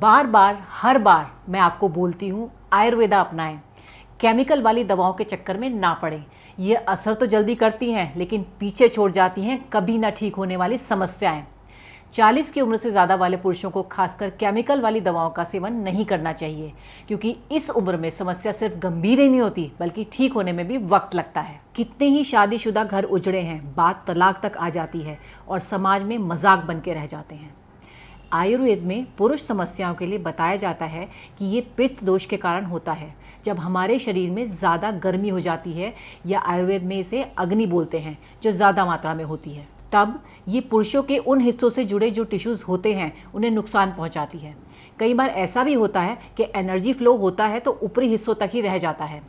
बार बार हर बार मैं आपको बोलती हूँ आयुर्वेदा अपनाएं, केमिकल वाली दवाओं के चक्कर में ना पड़ें। ये असर तो जल्दी करती हैं लेकिन पीछे छोड़ जाती हैं कभी ना ठीक होने वाली समस्याएं। 40 की उम्र से ज़्यादा वाले पुरुषों को खासकर केमिकल वाली दवाओं का सेवन नहीं करना चाहिए, क्योंकि इस उम्र में समस्या सिर्फ गंभीर ही नहीं होती बल्कि ठीक होने में भी वक्त लगता है। कितने ही शादीशुदा घर उजड़े हैं, बात तलाक तक आ जाती है और समाज में मजाक बन के रह जाते हैं। आयुर्वेद में पुरुष समस्याओं के लिए बताया जाता है कि ये पित्त दोष के कारण होता है, जब हमारे शरीर में ज़्यादा गर्मी हो जाती है, या आयुर्वेद में इसे अग्नि बोलते हैं, जो ज़्यादा मात्रा में होती है। तब ये पुरुषों के उन हिस्सों से जुड़े जो टिश्यूज़ होते हैं उन्हें नुकसान पहुंचाती है। कई बार ऐसा भी होता है कि एनर्जी फ्लो होता है तो ऊपरी हिस्सों तक ही रह जाता है,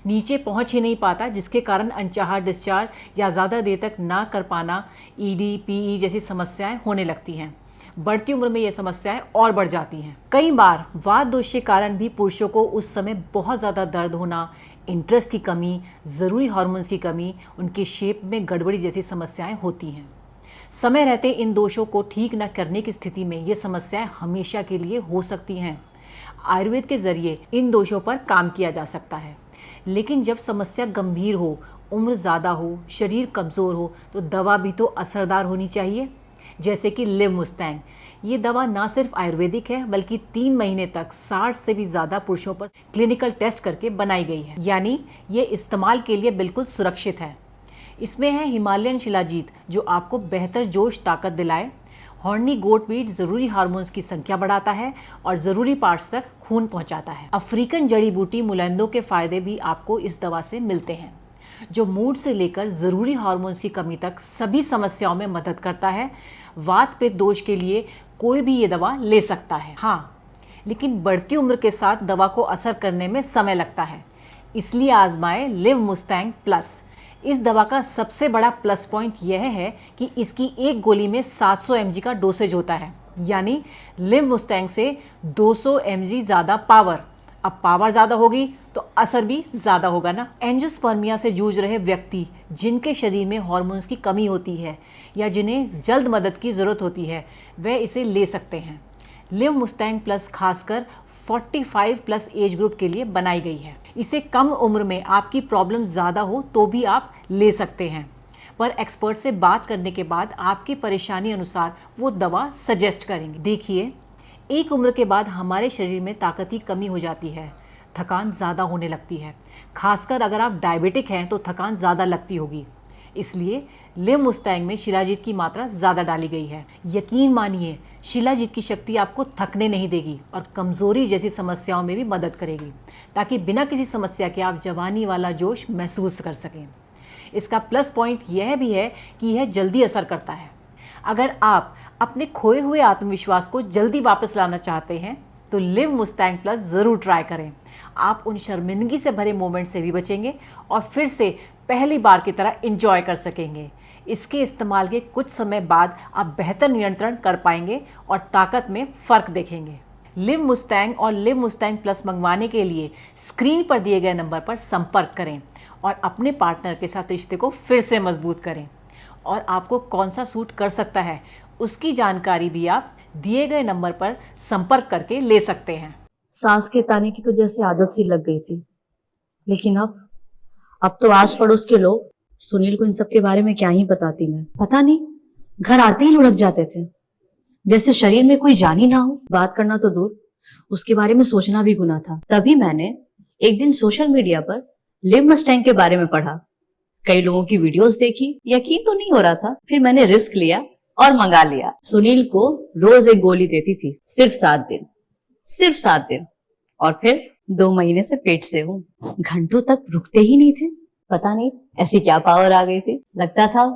नीचे पहुंच ही नहीं पाता, जिसके कारण अनचाहा डिस्चार्ज या ज़्यादा देर तक ना कर पाना, ईडी पीई जैसी समस्याएं होने लगती हैं। बढ़ती उम्र में ये समस्याएं और बढ़ जाती हैं। कई बार वात दोष के कारण भी पुरुषों को उस समय बहुत ज़्यादा दर्द होना, इंटरेस्ट की कमी, ज़रूरी हार्मोन्स की कमी, उनके शेप में गड़बड़ी जैसी समस्याएं होती हैं। समय रहते इन दोषों को ठीक न करने की स्थिति में ये समस्याएं हमेशा के लिए हो सकती हैं। आयुर्वेद के ज़रिए इन दोषों पर काम किया जा सकता है, लेकिन जब समस्या गंभीर हो, उम्र ज़्यादा हो, शरीर कमज़ोर हो, तो दवा भी तो असरदार होनी चाहिए। जैसे कि लिव मुस्टैंग, ये दवा ना सिर्फ आयुर्वेदिक है बल्कि 3 महीने तक 60 से भी ज़्यादा पुरुषों पर क्लिनिकल टेस्ट करके बनाई गई है, यानी ये इस्तेमाल के लिए बिल्कुल सुरक्षित है। इसमें है हिमालयन शिलाजीत, जो आपको बेहतर जोश ताकत दिलाए, हॉर्नी गोटवीट ज़रूरी हार्मोन्स की संख्या बढ़ाता है और ज़रूरी पार्ट्स तक खून पहुंचाता है। अफ्रीकन जड़ी बूटी मुलैंदो के फ़ायदे भी आपको इस दवा से मिलते हैं, जो मूड से लेकर ज़रूरी हार्मोन्स की कमी तक सभी समस्याओं में मदद करता है। वात पित्त दोष के लिए कोई भी ये दवा ले सकता है, हाँ, लेकिन बढ़ती उम्र के साथ दवा को असर करने में समय लगता है। इसलिए आजमाएं लिव मुस्टैंग प्लस। इस दवा का सबसे बड़ा प्लस पॉइंट यह है कि इसकी एक गोली में 700 mg का डोसेज होता है, यानी लिव मुस्टैंग से 200 mg ज़्यादा पावर। अब पावर ज़्यादा होगी तो असर भी ज़्यादा होगा ना। एंजियोस्पर्मिया से जूझ रहे व्यक्ति, जिनके शरीर में हार्मोन्स की कमी होती है या जिन्हें जल्द मदद की ज़रूरत होती है, वह इसे ले सकते हैं। लिव मुस्टैंग प्लस खासकर 45 प्लस एज ग्रुप के लिए बनाई गई है। इसे कम उम्र में आपकी प्रॉब्लम ज़्यादा हो तो भी आप ले सकते हैं, पर एक्सपर्ट से बात करने के बाद आपकी परेशानी अनुसार वो दवा सजेस्ट करेंगे। देखिए, एक उम्र के बाद हमारे शरीर में ताकत की कमी हो जाती है, थकान ज़्यादा होने लगती है। खासकर अगर आप डायबिटिक हैं तो थकान ज़्यादा लगती होगी। इसलिए लिव मुस्टैंग में शिलाजीत की मात्रा ज़्यादा डाली गई है। यकीन मानिए, शिलाजीत की शक्ति आपको थकने नहीं देगी और कमज़ोरी जैसी समस्याओं में भी मदद करेगी, ताकि बिना किसी समस्या के आप जवानी वाला जोश महसूस कर सकें। इसका प्लस पॉइंट यह भी है कि यह जल्दी असर करता है। अगर आप अपने खोए हुए आत्मविश्वास को जल्दी वापस लाना चाहते हैं तो लिव मुस्टैंग प्लस ज़रूर ट्राई करें। आप उन शर्मिंदगी से भरे मोमेंट से भी बचेंगे और फिर से पहली बार की तरह एंजॉय कर सकेंगे। इसके इस्तेमाल के कुछ समय बाद आप बेहतर नियंत्रण कर पाएंगे और ताकत में फ़र्क देखेंगे। लिव मुस्टैंग और लिव मुस्टैंग प्लस मंगवाने के लिए स्क्रीन पर दिए गए नंबर पर संपर्क करें और अपने पार्टनर के साथ रिश्ते को फिर से मजबूत करें। और आपको कौन सा सूट कर सकता है, उसकी जानकारी भी आप दिए गए नंबर पर संपर्क करके ले सकते हैं। सांस के ताने की तो जैसे आदत सी लग गई थी, लेकिन अब तो आस पड़ोस के लोग सुनील को इन सब के बारे में क्या ही बताती मैं। पता नहीं, घर आते ही लुढ़क जाते थे, जैसे शरीर में कोई जान ही ना हो। बात करना तो दूर, उसके बारे में सोचना भी गुनाह था। तभी मैंने एक दिन सोशल मीडिया पर लिव मुस्टैंग के बारे में पढ़ा, कई लोगों की वीडियोस देखी, यकीन तो नहीं हो रहा था। फिर मैंने रिस्क लिया और मंगा लिया। सुनील को रोज एक गोली देती थी, सिर्फ 7 दिन, और फिर 2 महीने से पेट से हूँ। घंटों तक रुकते ही नहीं थे। पता नहीं ऐसी क्या पावर आ गई थी। लगता था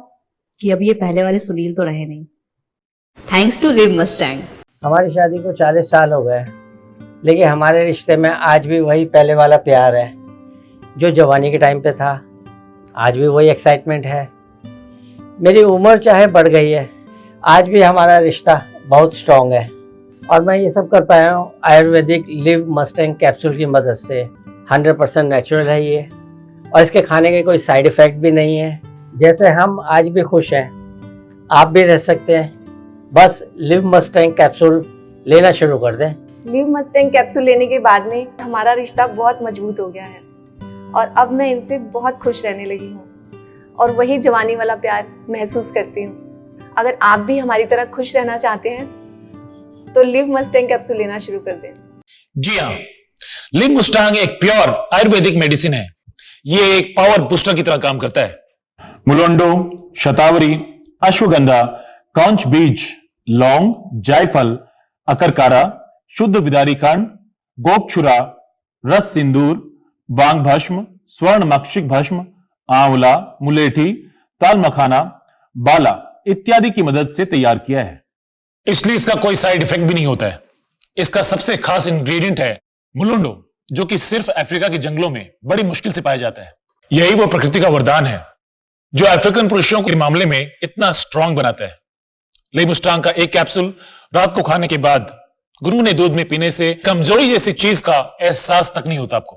कि अब ये पहले वाले सुनील तो रहे नहीं। Thanks to live Mustang. हमारी शादी को 40 साल हो गए, लेकिन हमारे रिश्ते में आज भी वही पहले वाला प्यार है जो जवानी के टाइम पे था। आज भी वही एक्साइटमेंट है। मेरी उम्र चाहे बढ़ गई है, आज भी हमारा रिश्ता बहुत स्ट्रॉन्ग है। और मैं ये सब कर पाया हूँ आयुर्वेदिक लिव मुस्टैंग कैप्सूल की मदद से। 100% नेचुरल है ये, और इसके खाने के कोई साइड इफ़ेक्ट भी नहीं है। जैसे हम आज भी खुश हैं, आप भी रह सकते हैं। बस लिव मुस्टैंग कैप्सूल लेना शुरू कर दें। लिव मस्टैंग कैप्सूल लेने के बाद में हमारा रिश्ता बहुत मजबूत हो गया है और अब मैं इनसे बहुत खुश रहने लगी हूँ और वही जवानी वाला प्यार महसूस करती हूँ। अगर आप भी हमारी तरह खुश रहना चाहते हैं तो लिव मस्टैंग कैप्सूल लेना शुरू कर दें। जी हाँ, लिव मुस्टांग एक प्योर आयुर्वेदिक मेडिसिन है। ये एक पावर बूस्टर की तरह काम करता है। मुलोंडो, शतावरी, अश्वगंधा, कांच बीज, लौंग, जायफल, अकरकारा, शुद्ध विदारी कांड, गोपछुरा, रस सिंदूर, बांग भस्म, स्वर्ण मक्षिक भस्म, आंवला, मुलेठी, ताल मखाना, बाला इत्यादि की मदद से तैयार किया है। इसलिए इसका कोई साइड इफेक्ट भी नहीं होता है। इसका सबसे खास इंग्रेडिएंट है मुलोंडो, जो कि सिर्फ अफ्रीका के जंगलों में बड़ी मुश्किल से पाया जाता है। यही वो प्रकृति का वरदान है जो अफ्रीकन पुरुषों के मामले में इतना स्ट्रांग बनाता है। लिव मुस्टांग का एक कैप्सूल रात को खाने के बाद गुनगुने दूध में पीने से कमजोरी जैसी चीज का एहसास तक नहीं होता आपको।